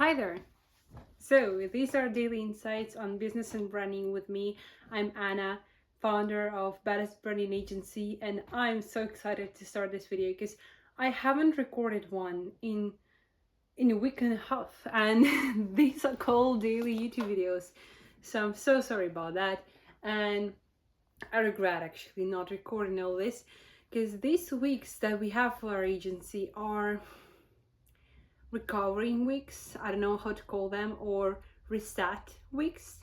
Hi there. So these are daily insights on business and branding with me. I'm Anna, founder of Badass Branding Agency, and I'm so excited to start this video because I haven't recorded one in a week and a half, and these are called daily YouTube videos. So I'm so sorry about that, and I regret actually not recording all this because these weeks that we have for our agency are recovering weeks, I don't know how to call them, or reset weeks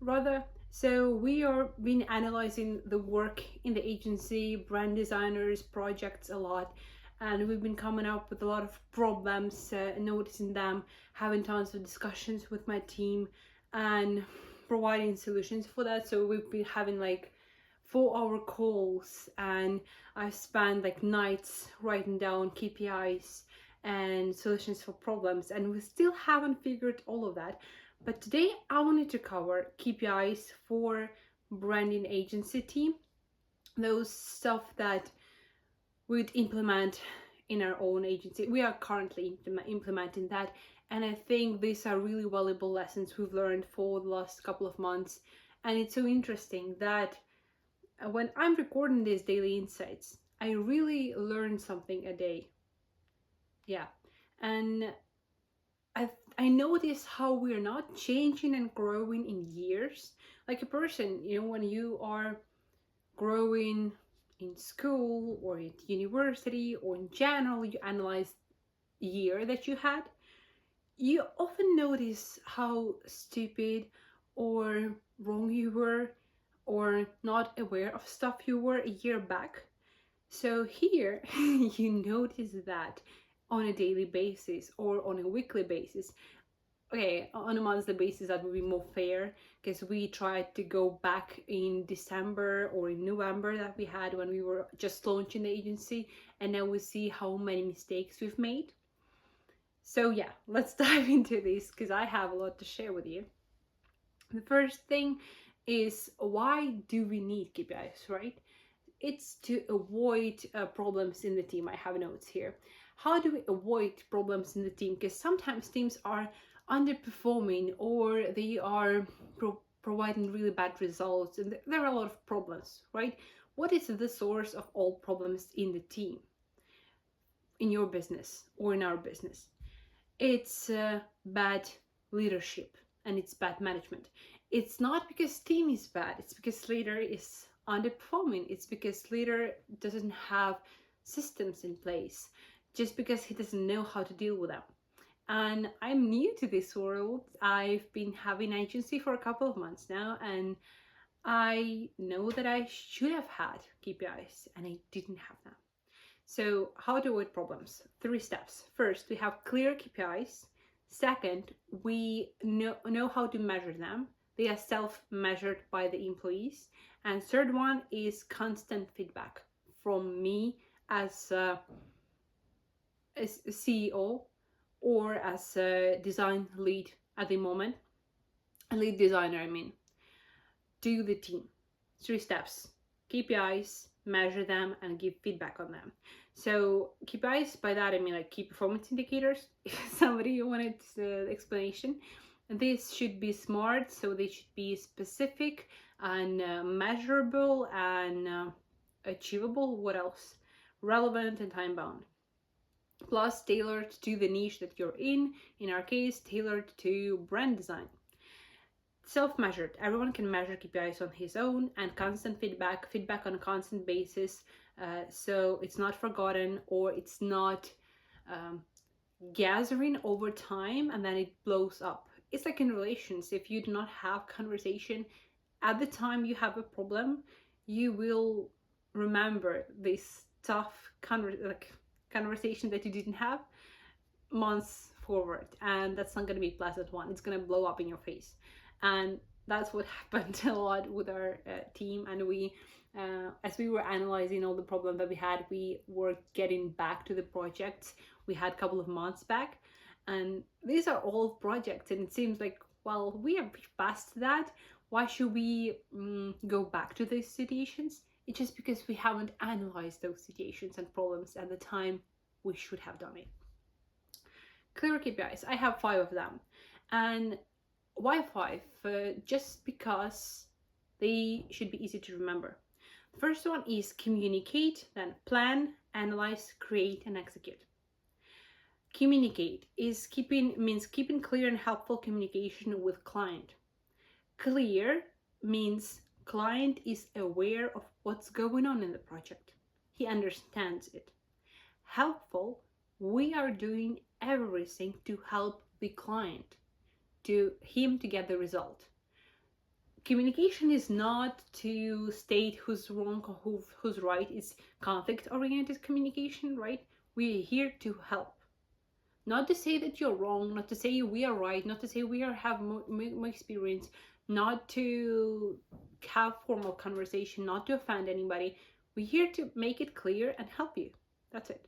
rather. So we are been analyzing the work in the agency, brand designers, projects a lot, and we've been coming up with a lot of problems, noticing them, having tons of discussions with my team, and providing solutions for that. So we've been having like 4-hour calls, and I've spent like nights writing down KPIs and solutions for problems, and we still haven't figured all of that. But today I wanted to cover KPIs for branding agency team, those stuff that we'd implement in our own agency. We are currently implementing that, and I think these are really valuable lessons we've learned for the last couple of months. And it's so interesting that when I'm recording these daily insights, I really learn something a day. Yeah. And I notice how we're not changing and growing in years. Like a person, when you are growing in school or at university or in general, you analyze the year that you had, you often notice how stupid or wrong you were or not aware of stuff you were a year back. So here you notice that on a daily basis or on a weekly basis. Okay, on a monthly basis that would be more fair because we tried to go back in December or in November that we had when we were just launching the agency, and now we see how many mistakes we've made. So yeah, let's dive into this because I have a lot to share with you. The first thing is, why do we need KPIs, right? It's to avoid problems in the team. I have notes here. How do we avoid problems in the team? Because sometimes teams are underperforming or they are providing really bad results, and there are a lot of problems, right? What is the source of all problems in the team, in your business or in our business? It's bad leadership and it's bad management. It's not because team is bad, it's because leader is underperforming. It's because leader doesn't have systems in place, just because he doesn't know how to deal with them. And I'm new to this world. I've been having agency for a couple of months now, and I know that I should have had KPIs and I didn't have them. So how to avoid problems? 3 steps. First, we have clear KPIs. Second, we know how to measure them. They are self-measured by the employees. And third one is constant feedback from me as a CEO or as a design lead at the moment. A lead designer, I mean. To the team. 3 steps. KPIs, measure them, and give feedback on them. So KPIs, by that I mean like key performance indicators. If somebody wanted explanation, these should be smart, so they should be specific and measurable and achievable. What else? Relevant and time bound. Plus tailored to the niche that you're in our case, tailored to brand design. Self-measured. Everyone can measure KPIs on his own, and constant feedback on a constant basis, so it's not forgotten or it's not gathering over time and then it blows up. It's like in relations. If you do not have conversation at the time you have a problem, you will remember this tough conversation that you didn't have months forward, and that's not going to be a pleasant one. It's going to blow up in your face. And that's what happened a lot with our team. And we as we were analyzing all the problems that we had, we were getting back to the projects we had a couple of months back, and these are all projects, and it seems like, well, we are past that. Why should we go back to these situations? It's just because we haven't analyzed those situations and problems at the time we should have done it. clear KPIs. I have 5 of them. And why 5? Just because they should be easy to remember. First one is communicate, then plan, analyze, create, and execute. Communicate means keeping clear and helpful communication with client. Clear means client is aware of what's going on in the project. He understands it. Helpful, we are doing everything to help the client, to him to get the result. Communication is not to state who's wrong or who's right. It's conflict-oriented communication, right? We're here to help. Not to say that you're wrong, not to say we are right, not to say we have more experience, not to have formal conversation, not to offend anybody. We're here to make it clear and help you. That's it.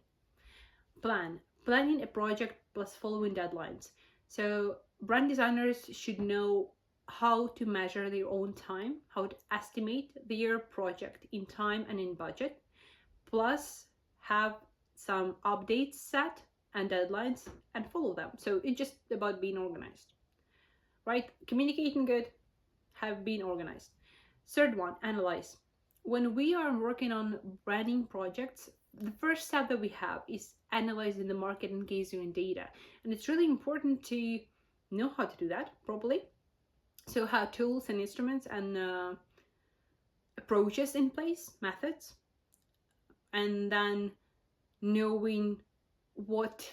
Planning a project plus following deadlines. So brand designers should know how to measure their own time, how to estimate their project in time and in budget, plus have some updates set and deadlines and follow them. So it's just about being organized, right? Communicating good, have been organized. Third one, analyze. When we are working on branding projects, the first step that we have is analyzing the market and gathering data. And it's really important to know how to do that properly. So have tools and instruments and approaches in place, methods, and then knowing what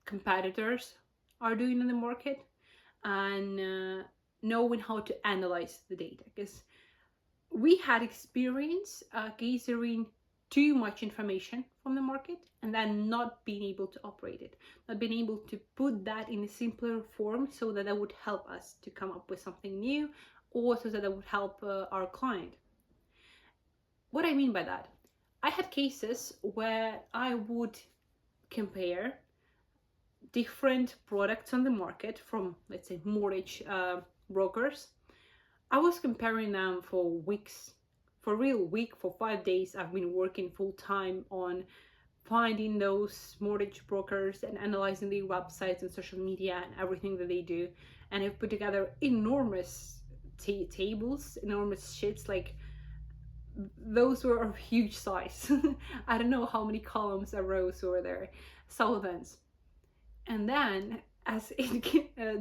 competitors are doing in the market and knowing how to analyze the data, because we had experience gathering too much information from the market and then not being able to operate it, not being able to put that in a simpler form so that would help us to come up with something new, or so that would help our client. What I mean by that, I had cases where I would compare different products on the market from, let's say, mortgage brokers. I was comparing them for weeks, for a real week, for 5 days. I've been working full time on finding those mortgage brokers and analyzing their websites and social media and everything that they do. And I've put together enormous tables, enormous sheets, like those were of huge size. I don't know how many columns or rows were there, thousands. And then as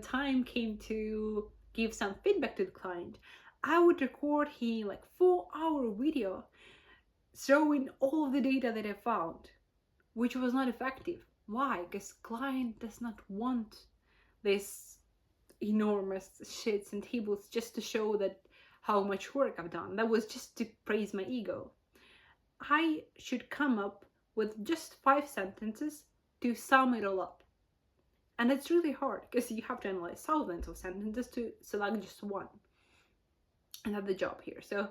time came to give some feedback to the client, I would record him like 4-hour video showing all of the data that I found, which was not effective. Why? Because client does not want this enormous sheets and tables just to show that how much work I've done. That was just to praise my ego. I should come up with just 5 sentences to sum it all up. And it's really hard because you have to analyze thousands of sentences to select just one. And that's the job here. So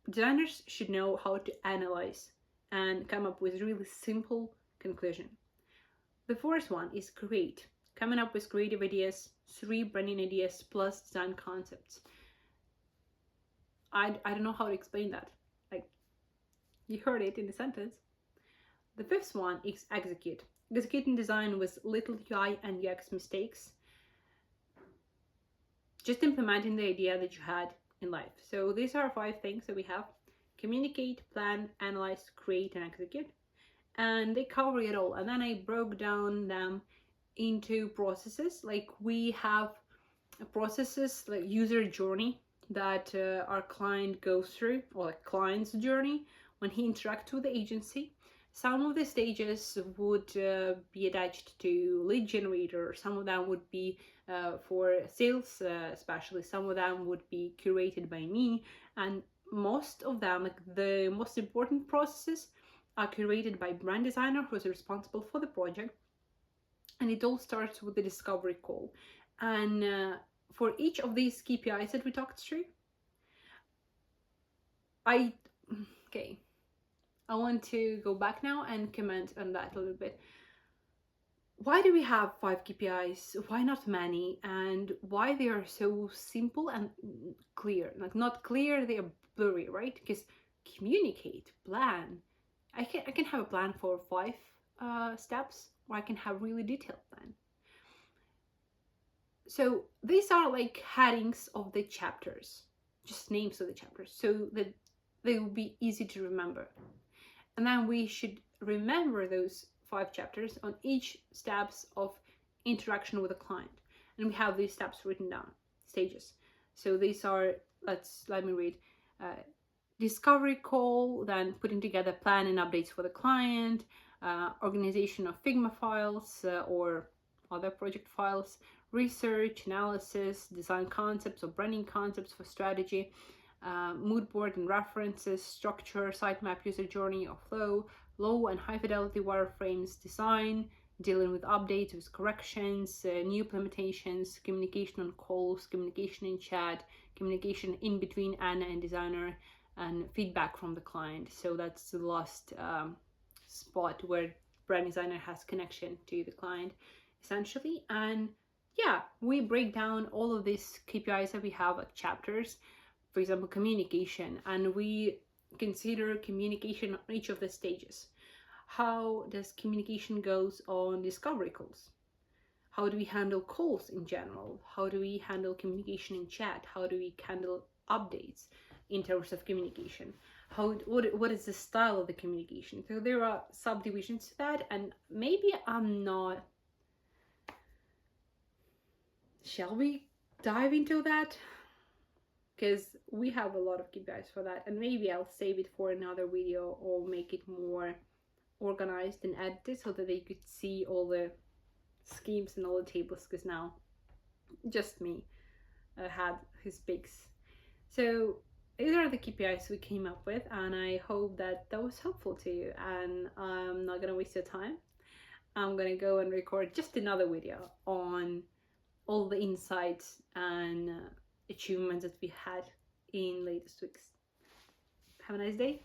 designers should know how to analyze and come up with really simple conclusion. The fourth one is create. Coming up with creative ideas, 3 branding ideas plus design concepts. I don't know how to explain that. Like, you heard it in the sentence. The fifth one is execute. Executing design with little UI and UX mistakes. Just implementing the idea that you had in life. So these are 5 things that we have: communicate, plan, analyze, create, and execute. And they cover it all. And then I broke down them into processes. Like, we have processes like user journey that our client goes through, or like client's journey when he interacts with the agency. Some of the stages would be attached to lead generator. Some of them would be for sales, especially. Some of them would be curated by me, and most of them, like the most important processes, are curated by brand designer, who is responsible for the project. And it all starts with the discovery call. And for each of these KPIs that we talked through, I want to go back now and comment on that a little bit. Why do we have 5 KPIs? Why not many? And why they are so simple and clear? Like, not clear, they are blurry, right? Because communicate, plan. I can have a plan for 5 steps, or I can have really detailed plan. So these are like headings of the chapters, just names of the chapters, so that they will be easy to remember. And then we should remember those 5 chapters on each steps of interaction with a client. And we have these steps written down, stages. So these are, let me read. Discovery call, then putting together plan and updates for the client, organization of Figma files or other project files, research, analysis, design concepts or branding concepts for strategy, mood board and references, structure, sitemap, user journey or flow, low and high fidelity wireframes, design, dealing with updates, with corrections, new implementations, communication on calls, communication in chat, communication in between Anna and designer, and feedback from the client. So that's the last spot where brand designer has connection to the client, essentially. And yeah, we break down all of these KPIs that we have like chapters. For example, communication, and we consider communication on each of the stages. How does communication goes on discovery calls? How do we handle calls in general? How do we handle communication in chat? How do we handle updates in terms of communication? What is the style of the communication? So there are subdivisions to that, and maybe I'm not. Shall we dive into that? Because we have a lot of KPIs for that, and maybe I'll save it for another video or make it more organized and edited so that they could see all the schemes and all the tables, because now just me had his picks. So these are the KPIs we came up with, and I hope that was helpful to you. And I'm not gonna waste your time. I'm gonna go and record just another video on all the insights and achievements that we had in latest weeks. Have a nice day.